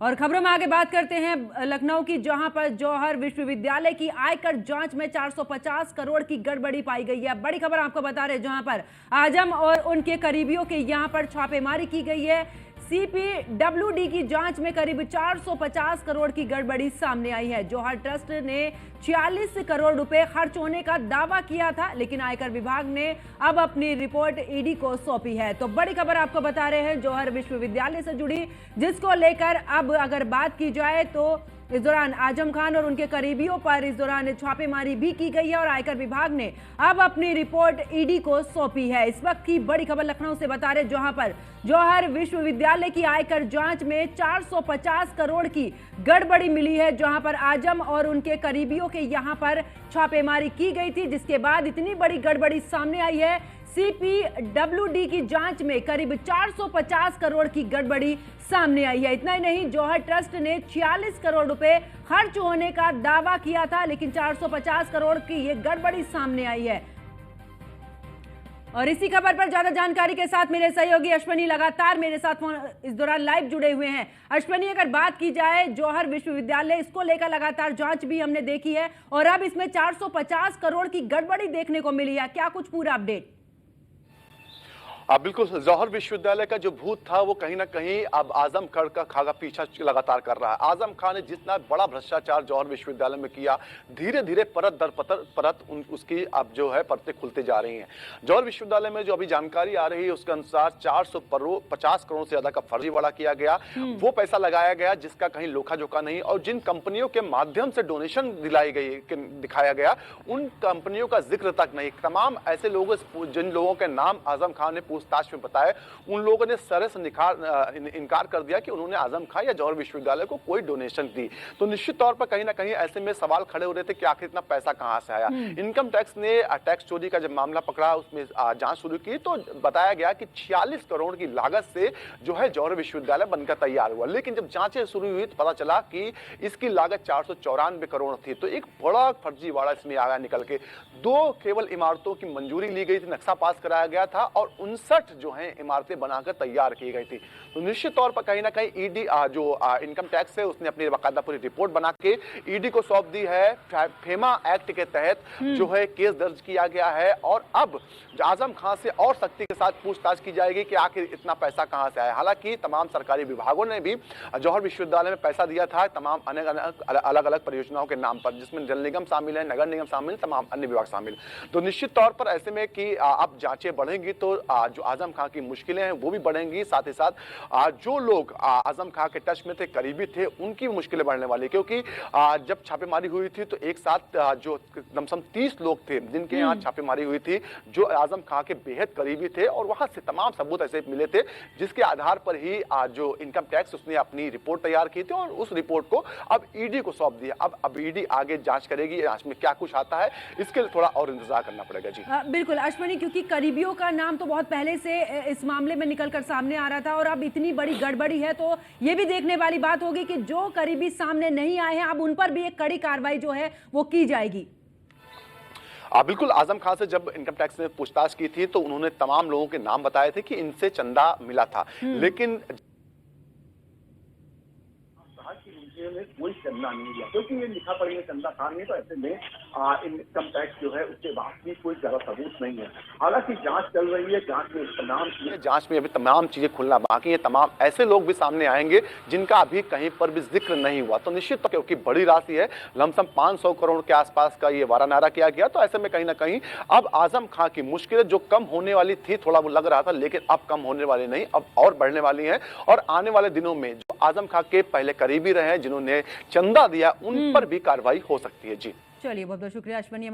और खबरों में आगे बात करते हैं लखनऊ की, जहां पर जौहर विश्वविद्यालय की आयकर जांच में 450 करोड़ की गड़बड़ी पाई गई है। बड़ी खबर आपको बता रहे, जहां पर आजम और उनके करीबियों के यहां पर छापेमारी की गई है। सीपीडब्ल्यूडी की जांच में करीब 450 करोड़ की गड़बड़ी सामने आई है। जौहर ट्रस्ट ने 46 करोड़ रुपए खर्च होने का दावा किया था, लेकिन आयकर विभाग ने अब अपनी रिपोर्ट ईडी को सौंपी है। तो बड़ी खबर आपको बता रहे हैं जौहर विश्वविद्यालय से जुड़ी, जिसको लेकर अब अगर बात की जाए तो इस दौरान आजम खान और उनके करीबियों पर इस दौरान छापेमारी भी की गई है और आयकर विभाग ने अब अपनी रिपोर्ट ईडी को सौंपी है। इस वक्त की बड़ी खबर लखनऊ से बता रहे, जहां पर जौहर विश्वविद्यालय की आयकर जांच में 450 करोड़ की गड़बड़ी मिली है, जहां पर आजम और उनके करीबियों के यहां पर छापेमारी की गई थी, जिसके बाद इतनी बड़ी गड़बड़ी सामने आई है। सीपीडब्ल्यूडी की जांच में करीब 450 करोड़ की गड़बड़ी सामने आई है। इतना ही नहीं, जौहर ट्रस्ट ने 46 करोड़ रुपए खर्च होने का दावा किया था, लेकिन 450 करोड़ की ये गड़बड़ी सामने आई है। और इसी खबर पर ज्यादा जानकारी के साथ मेरे सहयोगी अश्वनी लगातार मेरे साथ इस दौरान लाइव जुड़े हुए हैं। अश्वनी, अगर बात की जाए जौहर विश्वविद्यालय, इसको लेकर लगातार जांच भी हमने देखी है और अब इसमें 450 करोड़ की गड़बड़ी देखने को मिली है, क्या कुछ पूरा अपडेट? बिल्कुल, जौहर विश्वविद्यालय का जो भूत था वो कहीं ना कहीं अब आजम खान का पीछा लगातार कर रहा है। आजम खान ने जितना बड़ा भ्रष्टाचार जौहर विश्वविद्यालय में किया, धीरे धीरे परत दर परत उसकी अब जो है परतें खुलती जा रही हैं। जौहर विश्वविद्यालय में जो अभी जानकारी आ रही है उसके अनुसार 450 करोड़ से ज्यादा का फर्जीवाड़ा किया गया। वो पैसा लगाया गया जिसका कहीं लोखा जोखा नहीं, और जिन कंपनियों के माध्यम से डोनेशन दिलाई गई दिखाया गया उन कंपनियों का जिक्र तक नहीं। तमाम ऐसे लोग जिन लोगों के नाम आजम खान ने पूछताछ में बताए, उन लोगों ने सरे से इनकार कर दिया कि उन्होंने आजम खान या जौहर विश्वविद्यालय को कोई डोनेशन दी। तो निश्चित तौर पर कहीं ना कहीं ऐसे में सवाल खड़े हो रहे थे कि आखिर इतना पैसा कहां से आया। इनकम टैक्स ने टैक्स चोरी का जब मामला पकड़ा, उसमें जांच शुरू की तो बताया गया कि 46 करोड़ की लागत से जो है जौहर विश्वविद्यालय बनकर तैयार हुआ। लेकिन जब जांचें शुरू हुई तो पता चला कि इसकी लागत 494 करोड़ थी। तो एक बड़ा फर्जीवाड़ा इसमें आया निकल के। दो केवल इमारतों की मंजूरी ली गई थी, नक्शा पास कराया गया था और 59 जो है इमारतें बनाकर तैयार की गई थी। तो निश्चित तौर पर कहीं ना कहीं ईडी जो इनकम टैक्स है उसने अपनी बाकायदा पूरी रिपोर्ट बना के ईडी को सौंप दी है। फेमा एक्ट के तहत जो है केस दर्ज किया गया है और अब आजम खान से और सख्ती के साथ पूछताछ की जाएगी कि आखिर इतना पैसा कहां से आया। हालांकि तमाम सरकारी विभागों ने भी जौहर विश्वविद्यालय में पैसा दिया था तमाम अलग अलग परियोजनाओं के नाम पर, जिसमें जल निगम शामिल है, नगर निगम शामिल, तमाम अन्य विभाग शामिल। तो निश्चित तौर पर ऐसे में कि अब जांचें बढ़ेंगी तो जो आजम खान की मुश्किलें हैं वो भी बढ़ेंगी, साथ ही साथ जो लोग आजम खान के टच में थे, करीबी थे, उनकी मुश्किलें बढ़ने वाली। क्योंकि जब छापेमारी हुई थी तो एक साथ जो लमसम 30 लोग थे जिनके यहाँ छापेमारी हुई थी, जो आजम खान के बेहद करीबी थे, और वहां से तमाम सबूत ऐसे मिले थे जिसके आधार पर ही जो इनकम टैक्स उसने अपनी रिपोर्ट तैयार की थी और उस रिपोर्ट को अब ईडी को सौंप दिया। अब ईडी आगे जांच करेगी, जांच में क्या कुछ आता है इसके लिए थोड़ा और इंतजार करना पड़ेगा। जी बिल्कुल अश्वनी, क्योंकि करीबियों का नाम तो बहुत पहले से इस मामले में निकलकर सामने आ रहा था और अब इतनी बड़ी गड़बड़ी है तो ये भी देखने वाली बात होगी कि जो करीबी सामने नहीं आए हैं अब उन पर भी एक कड़ी कार्रवाई जो है वो की जाएगी। बिल्कुल, आजम खान से जब इनकम टैक्स ने पूछताछ की थी तो उन्होंने तमाम लोगों के नाम बताए थे कि इनसे चंदा मिला था, लेकिन में कोई चंदा नहीं लिया, क्योंकि ये लिखा पड़ेगा चंदा खान नहीं, तो ऐसे में इनकम टैक्स जो है उसके बाद भी कोई ज्यादा सबूत नहीं है। हालांकि जांच चल रही है, जांच में अभी तमाम चीजें खुलना बाकी है। तमाम ऐसे लोग भी सामने आएंगे जिनका अभी कहीं पर भी जिक्र नहीं हुआ। तो निश्चित तौर क्योंकि बड़ी राशि है, लमसम 500 करोड़ के आसपास का ये वारानारा किया गया, तो ऐसे में कहीं ना कहीं अब आजम खान की मुश्किलें जो कम होने वाली थी, थोड़ा वो लग रहा था, लेकिन अब कम होने वाली नहीं, अब और बढ़ने वाली है। और आने वाले दिनों में जो आजम खान के पहले करीबी रहे, जिन्होंने चंदा दिया, उन पर भी कार्रवाई हो सकती है। जी चलिए, बहुत बहुत शुक्रिया अश्वनी।